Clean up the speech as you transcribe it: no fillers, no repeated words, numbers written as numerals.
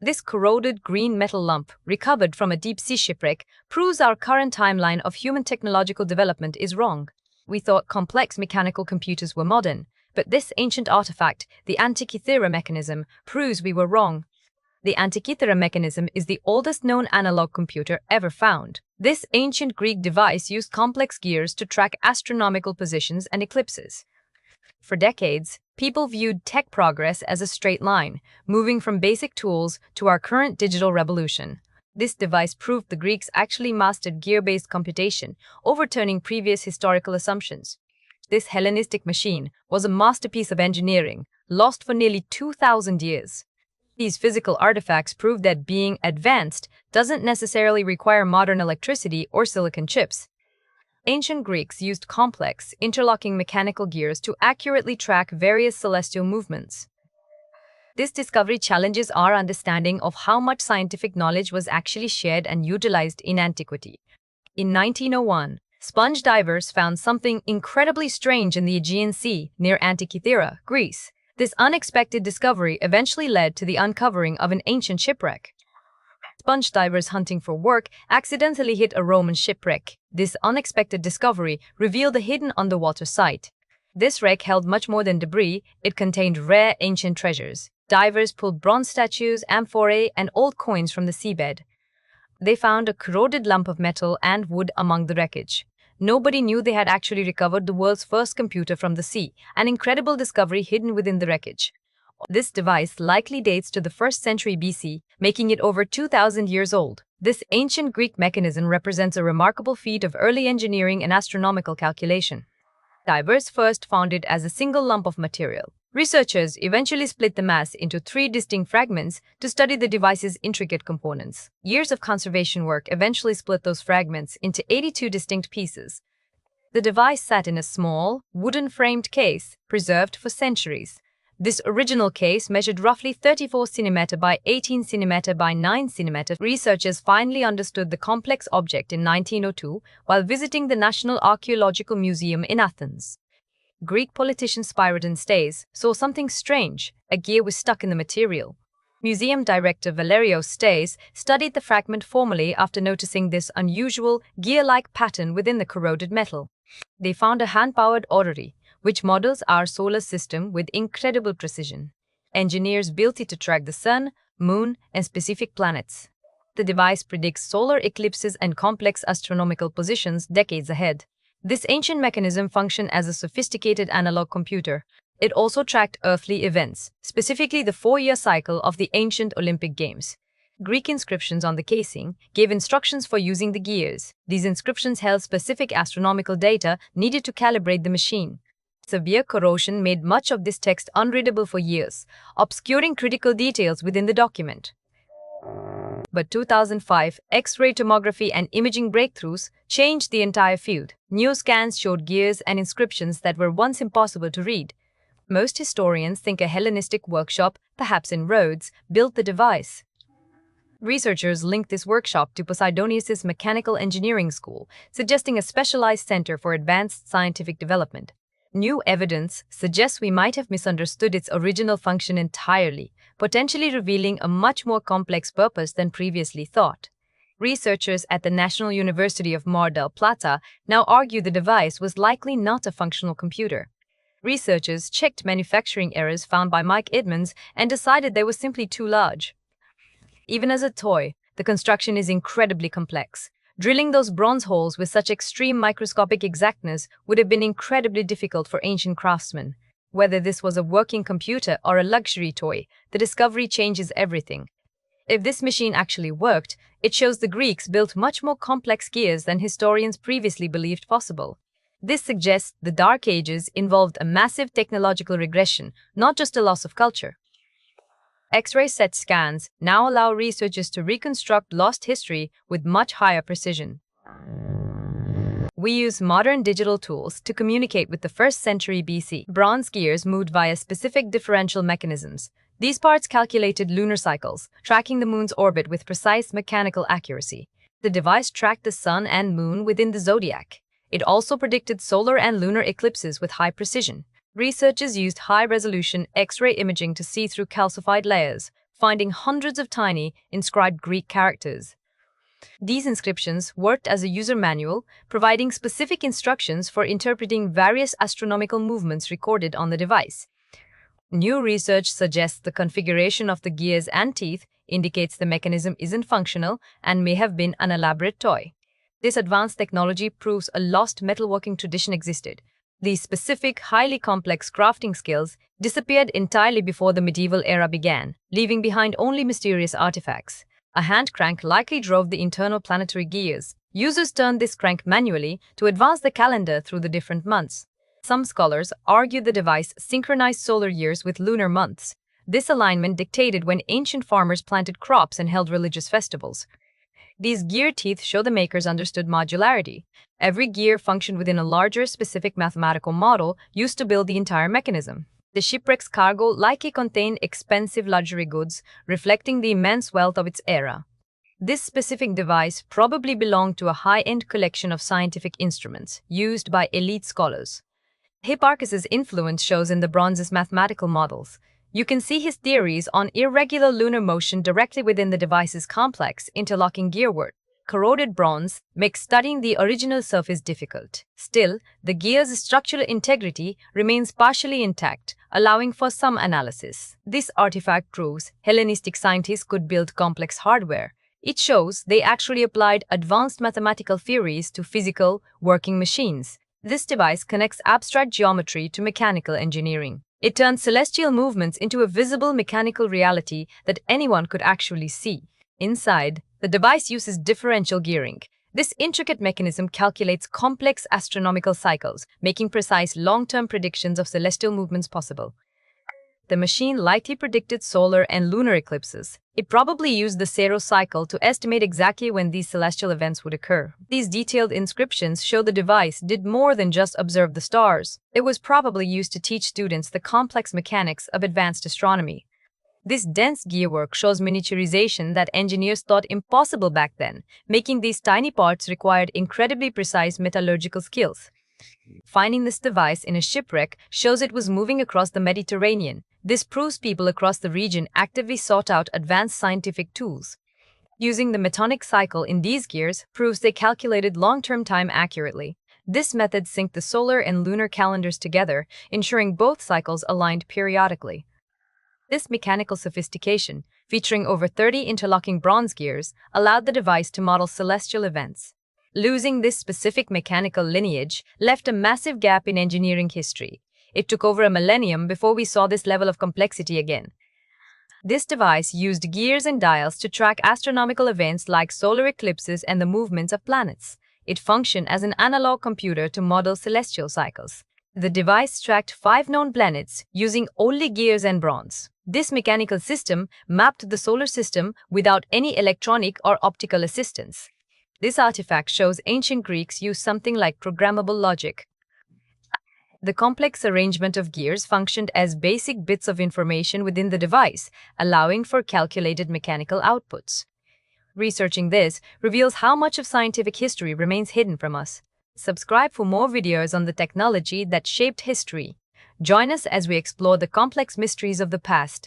This corroded green metal lump, recovered from a deep-sea shipwreck, proves our current timeline of human technological development is wrong. We thought complex mechanical computers were modern, but this ancient artifact, the Antikythera Mechanism, proves we were wrong. The Antikythera Mechanism is the oldest known analog computer ever found. This ancient Greek device used complex gears to track astronomical positions and eclipses. For decades, people viewed tech progress as a straight line, moving from basic tools to our current digital revolution. This device proved the Greeks actually mastered gear-based computation, overturning previous historical assumptions. This Hellenistic machine was a masterpiece of engineering, lost for nearly 2,000 years. These physical artifacts prove that being advanced doesn't necessarily require modern electricity or silicon chips. Ancient Greeks used complex, interlocking mechanical gears to accurately track various celestial movements. This discovery challenges our understanding of how much scientific knowledge was actually shared and utilized in antiquity. In 1901, sponge divers found something incredibly strange in the Aegean Sea near Antikythera, Greece. This unexpected discovery eventually led to the uncovering of an ancient shipwreck. Sponge divers hunting for work accidentally hit a Roman shipwreck. This unexpected discovery revealed a hidden underwater site. This wreck held much more than debris, it contained rare ancient treasures. Divers pulled bronze statues, amphorae, and old coins from the seabed. They found a corroded lump of metal and wood among the wreckage. Nobody knew they had actually recovered the world's first computer from the sea, an incredible discovery hidden within the wreckage. This device likely dates to the 1st century BC, making it over 2,000 years old. This ancient Greek mechanism represents a remarkable feat of early engineering and astronomical calculation. Divers first found it as a single lump of material. Researchers eventually split the mass into 3 distinct fragments to study the device's intricate components. Years of conservation work eventually split those fragments into 82 distinct pieces. The device sat in a small, wooden-framed case, preserved for centuries. This original case measured roughly 34 cm by 18 cm by 9 cm. Researchers finally understood the complex object in 1902 while visiting the National Archaeological Museum in Athens. Greek politician Spyridon Stais saw something strange. A gear was stuck in the material. Museum director Valerios Stais studied the fragment formally after noticing this unusual, gear-like pattern within the corroded metal. They found a hand-powered orrery, which models our solar system with incredible precision. Engineers built it to track the sun, moon, and specific planets. The device predicts solar eclipses and complex astronomical positions decades ahead. This ancient mechanism functioned as a sophisticated analog computer. It also tracked earthly events, specifically the 4-year cycle of the ancient Olympic Games. Greek inscriptions on the casing gave instructions for using the gears. These inscriptions held specific astronomical data needed to calibrate the machine. Severe corrosion made much of this text unreadable for years, obscuring critical details within the document. But 2005, X-ray tomography and imaging breakthroughs changed the entire field. New scans showed gears and inscriptions that were once impossible to read. Most historians think a Hellenistic workshop, perhaps in Rhodes, built the device. Researchers link this workshop to Posidonius's mechanical engineering school, suggesting a specialized center for advanced scientific development. New evidence suggests we might have misunderstood its original function entirely, potentially revealing a much more complex purpose than previously thought. Researchers at the National University of Mar del Plata now argue the device was likely not a functional computer. Researchers checked manufacturing errors found by Mike Edmonds and decided they were simply too large. Even as a toy, the construction is incredibly complex. Drilling those bronze holes with such extreme microscopic exactness would have been incredibly difficult for ancient craftsmen. Whether this was a working computer or a luxury toy, the discovery changes everything. If this machine actually worked, it shows the Greeks built much more complex gears than historians previously believed possible. This suggests the Dark Ages involved a massive technological regression, not just a loss of culture. X-ray SET scans now allow researchers to reconstruct lost history with much higher precision. We use modern digital tools to communicate with the 1st century BC. Bronze gears moved via specific differential mechanisms. These parts calculated lunar cycles, tracking the moon's orbit with precise mechanical accuracy. The device tracked the sun and moon within the zodiac. It also predicted solar and lunar eclipses with high precision. Researchers used high-resolution X-ray imaging to see through calcified layers, finding hundreds of tiny, inscribed Greek characters. These inscriptions worked as a user manual, providing specific instructions for interpreting various astronomical movements recorded on the device. New research suggests the configuration of the gears and teeth indicates the mechanism isn't functional and may have been an elaborate toy. This advanced technology proves a lost metalworking tradition existed. These specific, highly complex crafting skills disappeared entirely before the medieval era began, leaving behind only mysterious artifacts. A hand crank likely drove the internal planetary gears. Users turned this crank manually to advance the calendar through the different months. Some scholars argue the device synchronized solar years with lunar months. This alignment dictated when ancient farmers planted crops and held religious festivals. These gear teeth show the makers understood modularity. Every gear functioned within a larger, specific mathematical model used to build the entire mechanism. The shipwreck's cargo likely contained expensive luxury goods, reflecting the immense wealth of its era. This specific device probably belonged to a high-end collection of scientific instruments used by elite scholars. Hipparchus's influence shows in the bronze's mathematical models. You can see his theories on irregular lunar motion directly within the device's complex, interlocking gearwork. Corroded bronze makes studying the original surface difficult. Still, the gear's structural integrity remains partially intact, allowing for some analysis. This artifact proves Hellenistic scientists could build complex hardware. It shows they actually applied advanced mathematical theories to physical, working machines. This device connects abstract geometry to mechanical engineering. It turns celestial movements into a visible mechanical reality that anyone could actually see. Inside, the device uses differential gearing. This intricate mechanism calculates complex astronomical cycles, making precise long-term predictions of celestial movements possible. The machine likely predicted solar and lunar eclipses. It probably used the Saros cycle to estimate exactly when these celestial events would occur. These detailed inscriptions show the device did more than just observe the stars. It was probably used to teach students the complex mechanics of advanced astronomy. This dense gearwork shows miniaturization that engineers thought impossible back then, making these tiny parts required incredibly precise metallurgical skills. Finding this device in a shipwreck shows it was moving across the Mediterranean. This proves people across the region actively sought out advanced scientific tools. Using the metonic cycle in these gears proves they calculated long-term time accurately. This method synced the solar and lunar calendars together, ensuring both cycles aligned periodically. This mechanical sophistication, featuring over 30 interlocking bronze gears, allowed the device to model celestial events. Losing this specific mechanical lineage left a massive gap in engineering history. It took over a millennium before we saw this level of complexity again. This device used gears and dials to track astronomical events like solar eclipses and the movements of planets. It functioned as an analog computer to model celestial cycles. The device tracked 5 known planets using only gears and bronze. This mechanical system mapped the solar system without any electronic or optical assistance. This artifact shows ancient Greeks used something like programmable logic. The complex arrangement of gears functioned as basic bits of information within the device, allowing for calculated mechanical outputs. Researching this reveals how much of scientific history remains hidden from us. Subscribe for more videos on the technology that shaped history. Join us as we explore the complex mysteries of the past.